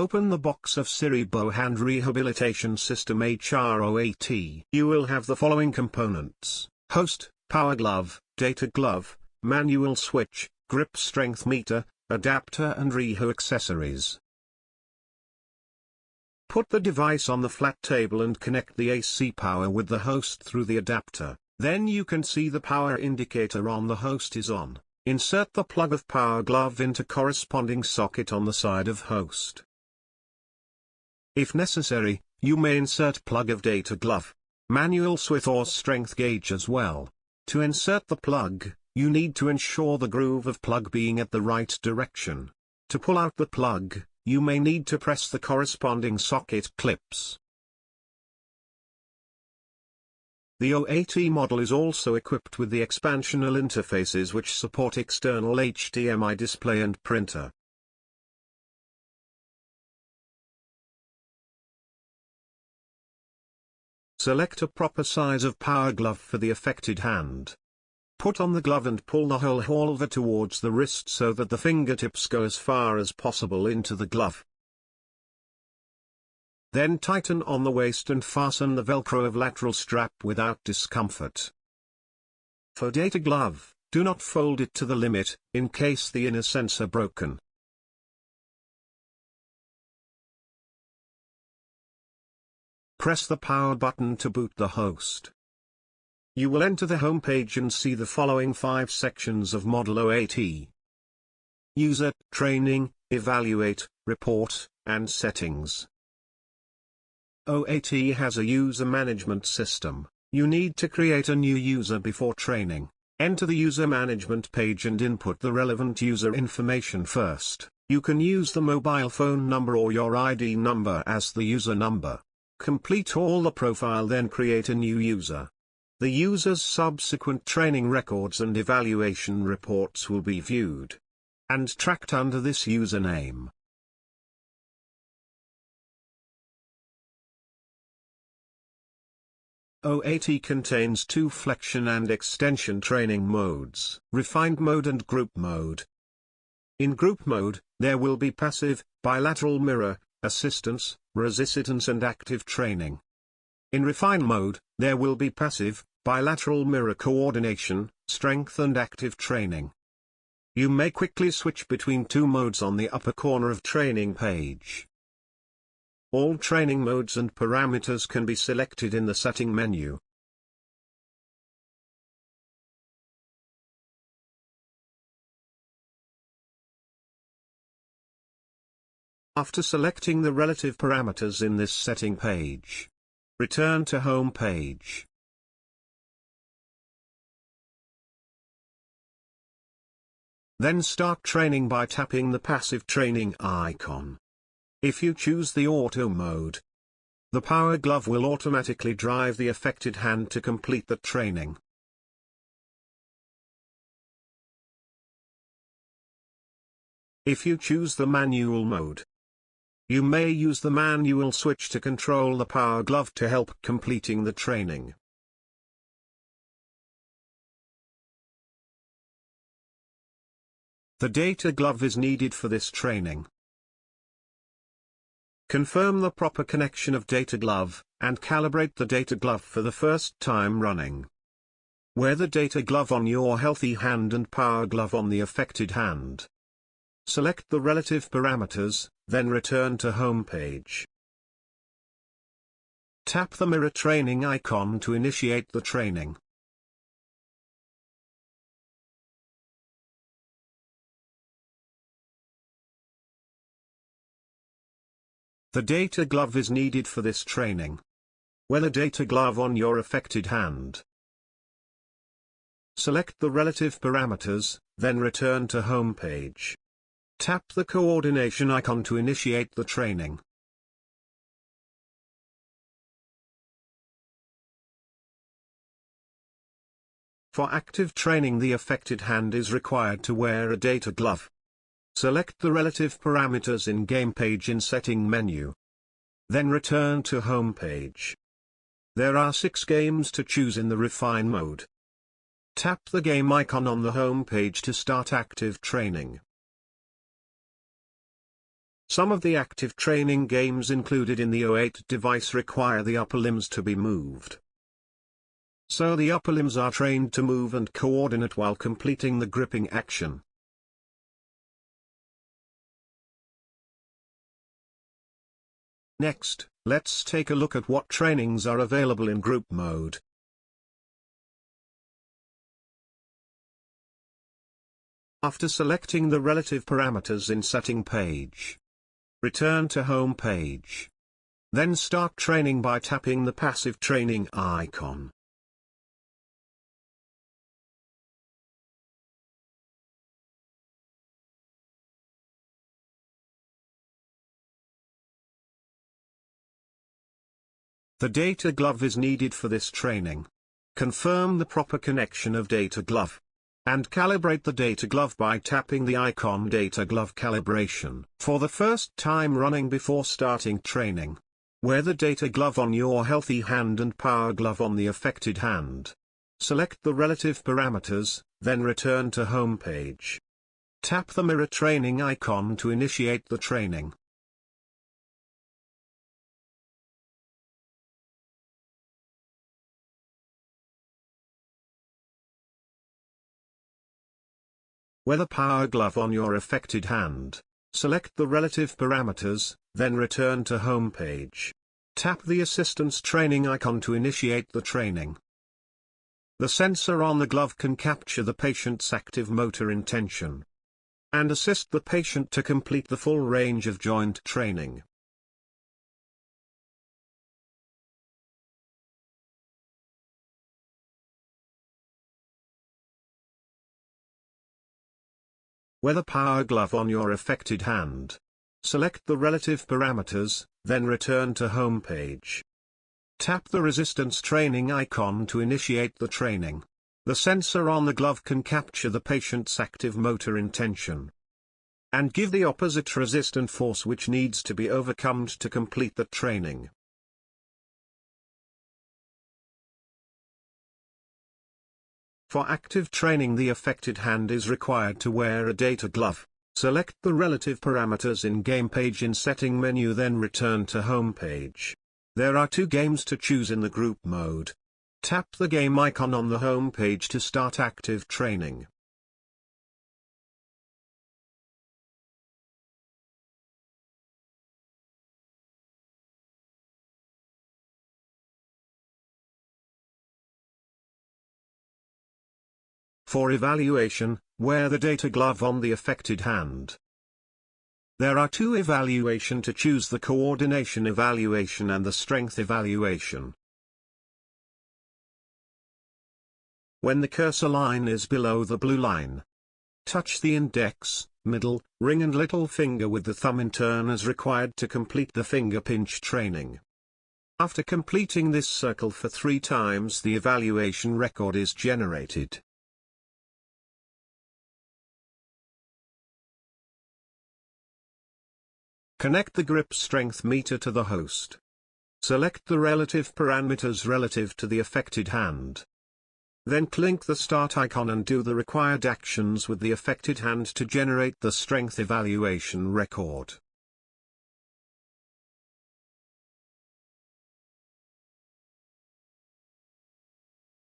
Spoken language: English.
Open the box of Cerebro Hand Rehabilitation System HR08E. You will have the following components: host, power glove, data glove, manual switch, grip strength meter, adapter and reha accessories. Put the device on the flat table and connect the AC power with the host through the adapter. Then you can see the power indicator on the host is on. Insert the plug of power glove into corresponding socket on the side of host. If necessary, you may insert plug of data glove, manual switch or strength gauge as well. To insert the plug, you need to ensure the groove of plug being at the right direction. To pull out the plug, you may need to press the corresponding socket clips. The 08E model is also equipped with the expansional interfaces which support external HDMI display and printer. Select a proper size of power glove for the affected hand. Put on the glove and pull the whole over towards the wrist so that the fingertips go as far as possible into the glove. Then tighten on the waist and fasten the Velcro of lateral strap without discomfort. For data glove, do not fold it to the limit, in case the inner sensor broken. Press the power button to boot the host. You will enter the home page and see the following 5 sections of Model 08E. User, Training, Evaluate, Report, and Settings. 08E has a user management system. You need to create a new user before training. Enter the user management page and input the relevant user information first. You can use the mobile phone number or your ID number as the user number. Complete all the profile, then create a new user. The user's subsequent training records and evaluation reports will be viewed and tracked under this username. O8E contains 2 flexion and extension training modes: refined mode and group mode. In group mode, there will be passive, bilateral mirror, assistance, resistance and active training. In refined mode, there will be passive, bilateral mirror coordination, strength and active training. You may quickly switch between 2 modes on the upper corner of training page. All training modes and parameters can be selected in the setting menu. After selecting the relative parameters in this setting page, return to home page. Then start training by tapping the passive training icon. If you choose the auto mode, the power glove will automatically drive the affected hand to complete the training. If you choose the manual mode, you may use the manual switch to control the power glove to help completing the training. The data glove is needed for this training. Confirm the proper connection of data glove, and calibrate the data glove for the first time running. Wear the data glove on your healthy hand and power glove on the affected hand. Select the relative parameters, then return to home page. Tap the mirror training icon to initiate the training. The data glove is needed for this training. Wear the data glove on your affected hand. Select the relative parameters, then return to home page. Tap the coordination icon to initiate the training. For active training, the affected hand is required to wear a data glove. Select the relative parameters in game page in setting menu. Then return to home page. There are 6 games to choose in the refine mode. Tap the game icon on the home page to start active training. Some of the active training games included in the SY-HR08 device require the upper limbs to be moved. So the upper limbs are trained to move and coordinate while completing the gripping action. Next, let's take a look at what trainings are available in group mode. After selecting the relative parameters in setting page, return to home page. Then start training by tapping the passive training icon. The data glove is needed for this training. Confirm the proper connection of data glove. And calibrate the data glove by tapping the icon Data Glove Calibration for the first time running before starting training. Wear the data glove on your healthy hand and power glove on the affected hand. Select the relative parameters, then return to home page. Tap the mirror training icon to initiate the training. Wear the power glove on your affected hand. Select the relative parameters, then return to home page. Tap the assistance training icon to initiate the training. The sensor on the glove can capture the patient's active motor intention and assist the patient to complete the full range of joint training. Wear the power glove on your affected hand. Select the relative parameters, then return to home page. Tap the resistance training icon to initiate the training. The sensor on the glove can capture the patient's active motor intention and give the opposite resistant force which needs to be overcome to complete the training. For active training, the affected hand is required to wear a data glove. Select the relative parameters in Game Page in Setting menu, then return to Home page. There are 2 games to choose in the group mode. Tap the game icon on the home page to start active training. For evaluation, wear the data glove on the affected hand. There are 2 evaluation to choose: the coordination evaluation and the strength evaluation. When the cursor line is below the blue line, touch the index, middle, ring and little finger with the thumb in turn as required to complete the finger pinch training. After completing this circle for 3 times, the evaluation record is generated. Connect the grip strength meter to the host. Select the relative parameters relative to the affected hand. Then click the start icon and do the required actions with the affected hand to generate the strength evaluation record.